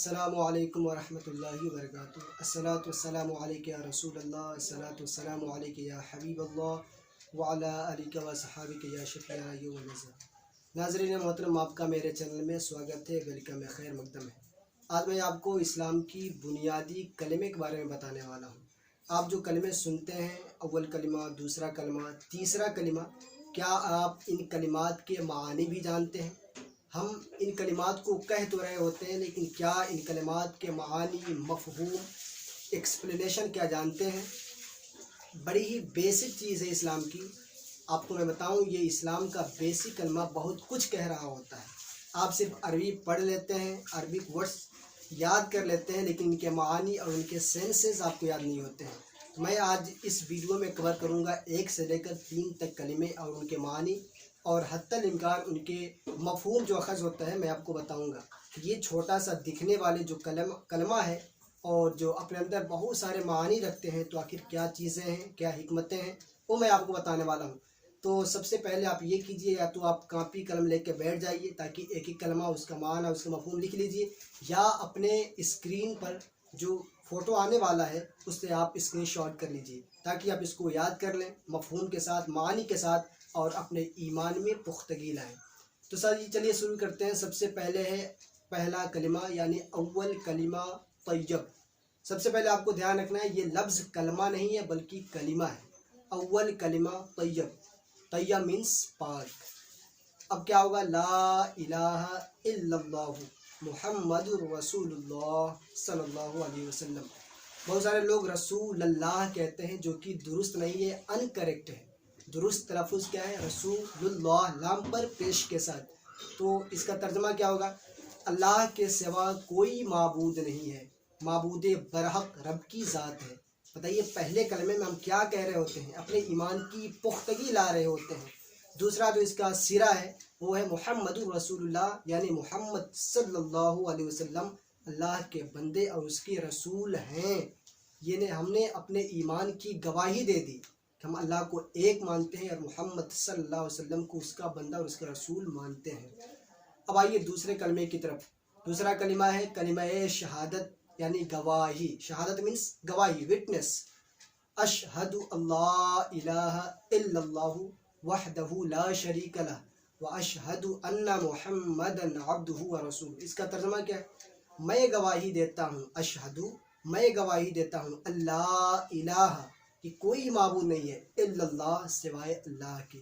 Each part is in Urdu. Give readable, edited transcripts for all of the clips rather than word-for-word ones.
السلام علیکم ورحمۃ اللہ وبرکاتہ۔ الصلاۃ والسلام علیک یا رسول اللہ، الصلاۃ والسلام علیک یا حبیب اللہ وعلی آلک و صحابک یا شفیع یوم النجات۔ ناظرین محترم، آپ کا میرے چینل میں سواگت ہے، ویلکم ہے، خیر مقدم ہے۔ آج میں آپ کو اسلام کی بنیادی کلمے کے بارے میں بتانے والا ہوں۔ آپ جو کلمے سنتے ہیں، اول کلمہ، دوسرا کلمہ، تیسرا کلمہ، کیا آپ ان کلمات کے معانی بھی جانتے ہیں؟ ہم ان کلمات کو کہہ تو رہے ہوتے ہیں، لیکن کیا ان کلمات کے معانی، مفہوم، ایکسپلینیشن کیا جانتے ہیں؟ بڑی ہی بیسک چیز ہے اسلام کی۔ آپ کو میں بتاؤں، یہ اسلام کا بیسک کلمہ بہت کچھ کہہ رہا ہوتا ہے۔ آپ صرف عربی پڑھ لیتے ہیں، عربک ورڈز یاد کر لیتے ہیں، لیکن ان کے معانی اور ان کے سینسز آپ کو یاد نہیں ہوتے ہیں۔ تو میں آج اس ویڈیو میں کور کروں گا 1 سے لے کر 3 تک کلمے اور ان کے معانی، اور حتی الامکان ان کے مفہوم جو اخذ ہوتا ہے میں آپ کو بتاؤں گا۔ یہ چھوٹا سا دکھنے والے جو کلمہ ہے اور جو اپنے اندر بہت سارے معانی رکھتے ہیں، تو آخر کیا چیزیں ہیں، کیا حکمتیں ہیں، وہ میں آپ کو بتانے والا ہوں۔ تو سب سے پہلے آپ یہ کیجئے، یا تو آپ کاپی قلم لے کے بیٹھ جائیے تاکہ ایک ایک کلمہ، اس کا معنی، اس کا مفہوم لکھ لیجئے، یا اپنے اسکرین پر جو فوٹو آنے والا ہے اس سے آپ اسکرین شاٹ کر لیجئے تاکہ آپ اس کو یاد کر لیں مفہوم کے ساتھ، معانی کے ساتھ، اور اپنے ایمان میں پختگی لائیں۔ تو سر جی چلیے شروع کرتے ہیں۔ سب سے پہلے ہے پہلا کلمہ، یعنی اول کلمہ طیب۔ سب سے پہلے آپ کو دھیان رکھنا ہے، یہ لفظ کلمہ نہیں ہے بلکہ کلمہ ہے۔ اول کلمہ طیب، طیب مینس پاک۔ اب کیا ہوگا؟ لا الہ الا اللہ محمد رسول اللہ صلی اللہ علیہ وسلم۔ بہت سارے لوگ رسول اللہ کہتے ہیں، جو کہ درست نہیں ہے، ان کریکٹ ہے۔ درست تلفظ کیا ہے؟ رسول اللہ، لام پر پیش کے ساتھ۔ تو اس کا ترجمہ کیا ہوگا؟ اللہ کے سوا کوئی معبود نہیں ہے، معبود برحق رب کی ذات ہے۔ بتائیے، پہلے کلمے میں ہم کیا کہہ رہے ہوتے ہیں؟ اپنے ایمان کی پختگی لا رہے ہوتے ہیں۔ دوسرا جو اس کا سرا ہے وہ ہے محمد رسول اللہ، یعنی محمد صلی اللہ علیہ وسلم اللہ کے بندے اور اس کے رسول ہیں۔ یہ ہم نے اپنے ایمان کی گواہی دے دی کہ ہم اللہ کو ایک مانتے ہیں، اور محمد صلی اللہ علیہ وسلم کو اس کا بندہ اور اس کا رسول مانتے ہیں۔ اب آئیے دوسرے کلمے کی طرف۔ دوسرا کلمہ ہے کلمہ شہادت، یعنی گواہی۔ شہادت مینس گواہی، وٹنس۔ اشہد اللہ الہ الا اللہ وحدہ لا شریک لہ واشہد ان محمدا عبدہ ورسولہ۔ اس کا ترجمہ کیا ہے؟ میں گواہی دیتا ہوں، اشہد، میں گواہی دیتا ہوں، اللہ الہ، کہ کوئی معبود نہیں ہے، الا اللہ، سوائے اللہ کے،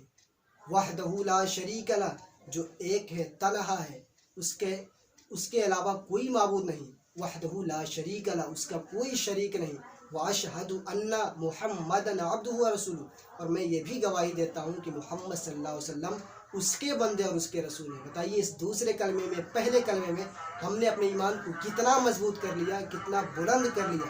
وحدہ لا شریک لہ، جو ایک ہے، تنہا ہے، اس کے علاوہ کوئی معبود نہیں، وحدہ لا شریک لہ، اس کا کوئی شریک نہیں، واشہد ان محمدا عبدہ ورسولہ، اور میں یہ بھی گواہی دیتا ہوں کہ محمد صلی اللہ علیہ وسلم اس کے بندے اور اس کے رسول ہیں۔ بتائیے، اس دوسرے کلمے میں، پہلے کلمے میں ہم نے اپنے ایمان کو کتنا مضبوط کر لیا، کتنا بلند کر لیا،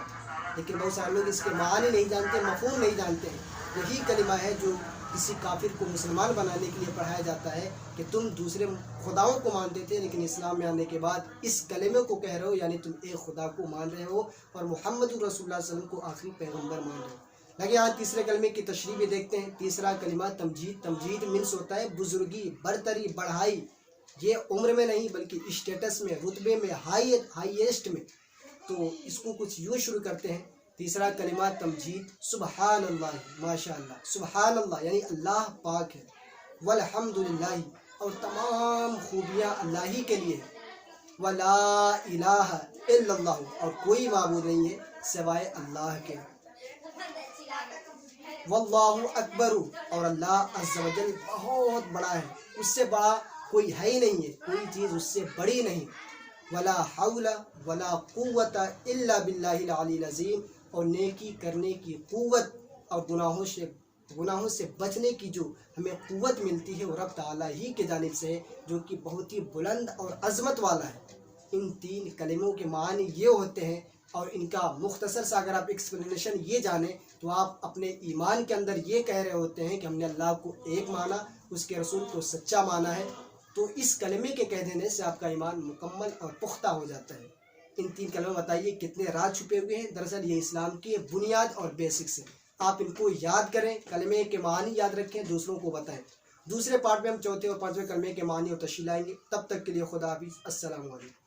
لیکن بہت سارے لوگ اس کے معانی نہیں جانتے، مفہوم نہیں جانتے ہیں۔ یہی کلمہ ہے جو کسی کافر کو مسلمان بنانے کے لیے پڑھایا جاتا ہے کہ تم دوسرے خداؤں کو مانتے تھے، لیکن اسلام میں آنے کے بعد اس کلمے کو کہہ رہے ہو، یعنی تم ایک خدا کو مان رہے ہو اور محمد رسول اللہ صلی اللہ علیہ وسلم کو آخری پیغمبر مان رہے ہو۔ لگے آج تیسرے کلمے کی تشریح بھی دیکھتے ہیں۔ تیسرا کلمہ تمجید۔ تمجید مینس ہوتا ہے بزرگی، برتری، بڑھائی۔ یہ عمر میں نہیں بلکہ اسٹیٹس میں، رتبے میں، ہائیسٹ میں۔ تو اس کو کچھ یوں شروع کرتے ہیں۔ تیسرا کلمہ تمجید، سبحان اللہ، ماشاء اللہ، سبحان اللہ یعنی اللہ پاک ہے، والحمدللہ، اور تمام خوبیاں اللہ ہی کے لیے ہیں، ولا الہ الا اللہ، اور کوئی معبود نہیں ہے سوائے اللہ کے، واللہ اکبر، اور اللہ عز و جل بہت بڑا ہے، اس سے بڑا کوئی ہے ہی نہیں ہے، کوئی چیز اس سے بڑی نہیں، ولا حول ولا قوت الا باللہ العلی العظیم، اور نیکی کرنے کی قوت اور گناہوں سے بچنے کی جو ہمیں قوت ملتی ہے وہ رب تعالیٰ ہی کے جانب سے ہے، جو کہ بہت ہی بلند اور عظمت والا ہے۔ ان 3 کلموں کے معنی یہ ہوتے ہیں، اور ان کا مختصر سا اگر آپ ایکسپلینیشن یہ جانیں تو آپ اپنے ایمان کے اندر یہ کہہ رہے ہوتے ہیں کہ ہم نے اللہ کو ایک مانا، اس کے رسول کو سچا مانا ہے۔ تو اس کلمے کے کہہ دینے سے آپ کا ایمان مکمل اور پختہ ہو جاتا ہے۔ ان 3 کلمے بتائیے کتنے راز چھپے ہوئے ہیں؟ دراصل یہ اسلام کی بنیاد اور بیسکس ہیں۔ آپ ان کو یاد کریں، کلمے کے معنی یاد رکھیں، دوسروں کو بتائیں۔ دوسرے پارٹ میں ہم چوتھے اور 5ویں کلمے کے معنی اور تشریح لائیں گے۔ تب تک کے لیے خدا حافظ، السلام علیکم۔